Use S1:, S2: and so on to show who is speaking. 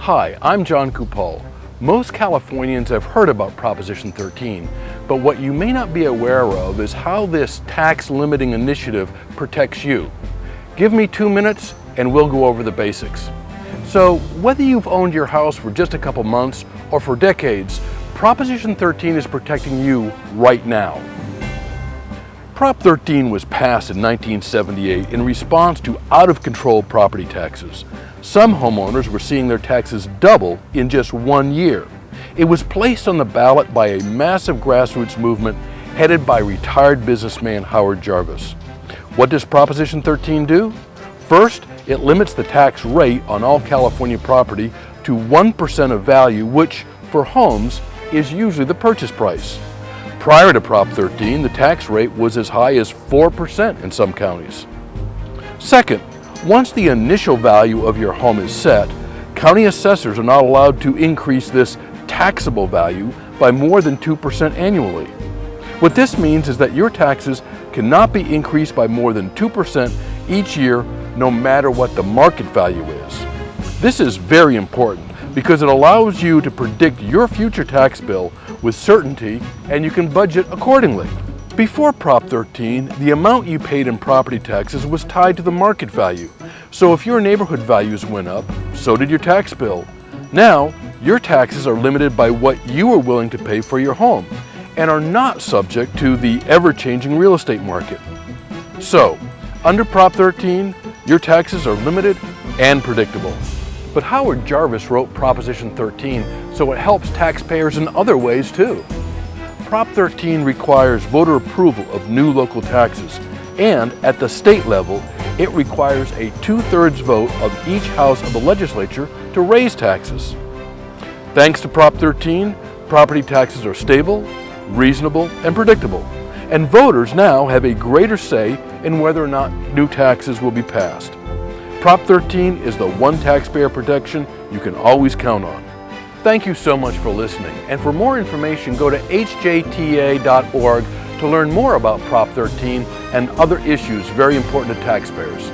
S1: Hi, I'm John Kupal. Most Californians have heard about Proposition 13, but what you may not be aware of is how this tax limiting initiative protects you. Give me 2 minutes and we'll go over the basics. So, whether you've owned your house for just a couple months or for decades, Proposition 13 is protecting you right now. Prop 13 was passed in 1978 in response to out-of-control property taxes. Some homeowners were seeing their taxes double in just 1 year. It was placed on the ballot by a massive grassroots movement headed by retired businessman Howard Jarvis. What does Proposition 13 do? First, it limits the tax rate on all California property to 1% of value, which, for homes, is usually the purchase price. Prior to Prop 13, the tax rate was as high as 4% in some counties. Second, once the initial value of your home is set, county assessors are not allowed to increase this taxable value by more than 2% annually. What this means is that your taxes cannot be increased by more than 2% each year, no matter what the market value is. This is very important because it allows you to predict your future tax bill with certainty and you can budget accordingly. Before Prop 13, the amount you paid in property taxes was tied to the market value. So if your neighborhood values went up, so did your tax bill. Now, your taxes are limited by what you are willing to pay for your home and are not subject to the ever-changing real estate market. So, under Prop 13, your taxes are limited and predictable. But Howard Jarvis wrote Proposition 13 so it helps taxpayers in other ways too. Prop 13 requires voter approval of new local taxes, and at the state level, it requires a 2/3 vote of each house of the legislature to raise taxes. Thanks to Prop 13, property taxes are stable, reasonable, and predictable, and voters now have a greater say in whether or not new taxes will be passed. Prop 13 is the one taxpayer protection you can always count on. Thank you so much for listening, and for more information go to hjta.org to learn more about Prop 13 and other issues very important to taxpayers.